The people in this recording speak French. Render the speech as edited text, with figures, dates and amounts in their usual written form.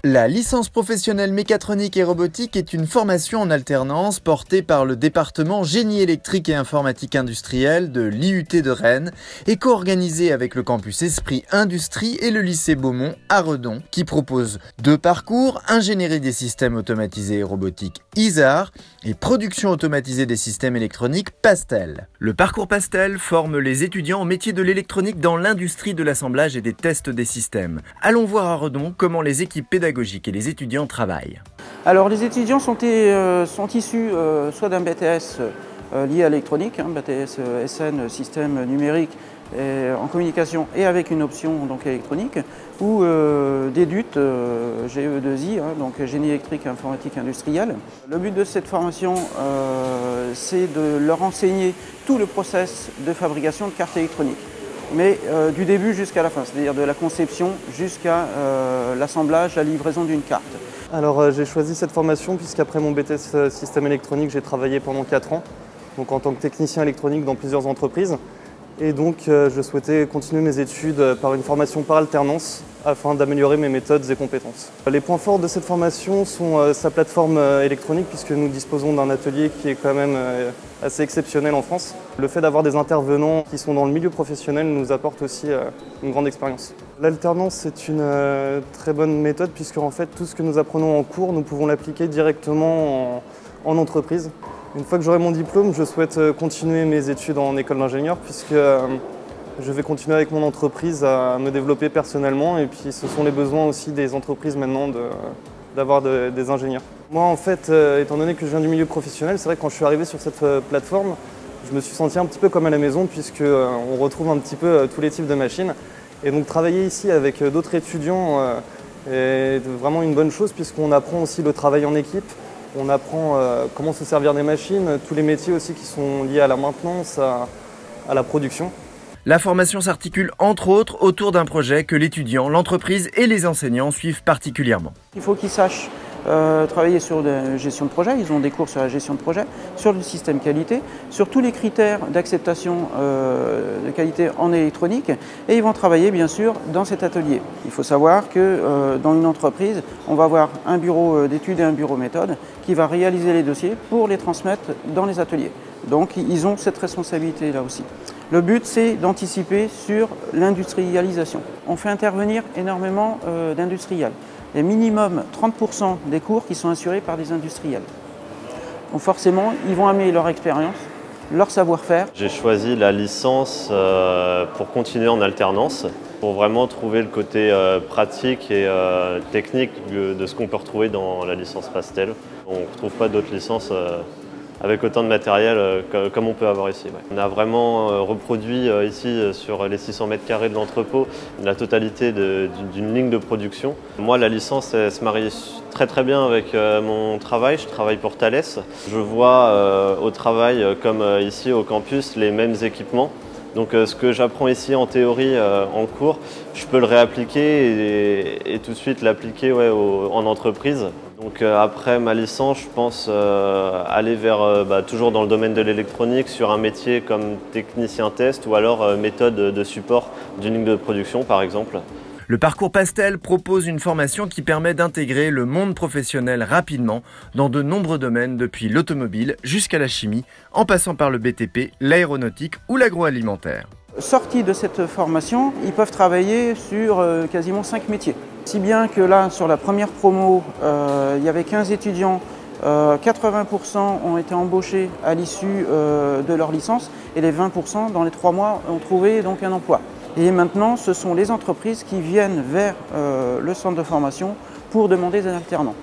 La licence professionnelle mécatronique et robotique est une formation en alternance portée par le département Génie électrique et informatique industrielle de l'IUT de Rennes et co-organisée avec le campus Esprit Industrie et le lycée Beaumont à Redon, qui propose deux parcours, ingénierie des systèmes automatisés et robotiques ISAR et production automatisée des systèmes électroniques Pastel. Le parcours Pastel forme les étudiants au métier de l'électronique dans l'industrie de l'assemblage et des tests des systèmes. Allons voir à Redon comment les équipes pédagogiques et les étudiants travaillent. Alors les étudiants sont issus soit d'un BTS lié à l'électronique, BTS SN, système numérique en communication et avec une option donc électronique, ou des DUT, GE2I, donc génie électrique et informatique industrielle. Le but de cette formation, c'est de leur enseigner tout le process de fabrication de cartes électroniques, mais du début jusqu'à la fin, c'est-à-dire de la conception jusqu'à l'assemblage, la livraison d'une carte. Alors j'ai choisi cette formation puisqu'après mon BTS système électronique, j'ai travaillé pendant 4 ans, donc en tant que technicien électronique dans plusieurs entreprises. Et donc je souhaitais continuer mes études par une formation par alternance afin d'améliorer mes méthodes et compétences. Les points forts de cette formation sont sa plateforme électronique, puisque nous disposons d'un atelier qui est quand même assez exceptionnel en France. Le fait d'avoir des intervenants qui sont dans le milieu professionnel nous apporte aussi une grande expérience. L'alternance, c'est une très bonne méthode, puisque en fait tout ce que nous apprenons en cours, nous pouvons l'appliquer directement en entreprise. Une fois que j'aurai mon diplôme, je souhaite continuer mes études en école d'ingénieur, puisque je vais continuer avec mon entreprise à me développer personnellement, et puis ce sont les besoins aussi des entreprises maintenant d'avoir des ingénieurs. Moi en fait, étant donné que je viens du milieu professionnel, c'est vrai que quand je suis arrivé sur cette plateforme, je me suis senti un petit peu comme à la maison, puisqu'on retrouve un petit peu tous les types de machines. Et donc travailler ici avec d'autres étudiants est vraiment une bonne chose, puisqu'on apprend aussi le travail en équipe. On apprend comment se servir des machines, tous les métiers aussi qui sont liés à la maintenance, à la production. La formation s'articule entre autres autour d'un projet que l'étudiant, l'entreprise et les enseignants suivent particulièrement. Il faut qu'ils sachent travailler sur la gestion de projet, ils ont des cours sur la gestion de projet, sur le système qualité, sur tous les critères d'acceptation de qualité en électronique, et ils vont travailler bien sûr dans cet atelier. Il faut savoir que dans une entreprise, on va avoir un bureau d'études et un bureau méthode qui va réaliser les dossiers pour les transmettre dans les ateliers. Donc ils ont cette responsabilité là aussi. Le but, c'est d'anticiper sur l'industrialisation. On fait intervenir énormément d'industriels. Il y a minimum 30% des cours qui sont assurés par des industriels. Donc forcément, ils vont amener leur expérience, leur savoir-faire. J'ai choisi la licence pour continuer en alternance, pour vraiment trouver le côté pratique et technique de ce qu'on peut retrouver dans la licence Pastel. On ne retrouve pas d'autres licences avec autant de matériel comme on peut avoir ici. Ouais. On a vraiment reproduit ici sur les 600 mètres carrés de l'entrepôt la totalité d'une ligne de production. Moi, la licence elle se marie très bien avec mon travail. Je travaille pour Thales. Je vois au travail, comme ici au campus, les mêmes équipements. Donc ce que j'apprends ici en théorie, en cours, je peux le réappliquer et tout de suite l'appliquer en entreprise. Donc après ma licence, je pense aller vers toujours dans le domaine de l'électronique, sur un métier comme technicien test ou alors méthode de support d'une ligne de production par exemple. Le parcours Pastel propose une formation qui permet d'intégrer le monde professionnel rapidement dans de nombreux domaines, depuis l'automobile jusqu'à la chimie, en passant par le BTP, l'aéronautique ou l'agroalimentaire. Sortis de cette formation, ils peuvent travailler sur quasiment 5 métiers. Si bien que là, sur la première promo, il y avait 15 étudiants, 80% ont été embauchés à l'issue de leur licence, et les 20% dans les 3 mois ont trouvé donc un emploi. Et maintenant, ce sont les entreprises qui viennent vers le centre de formation pour demander des alternants.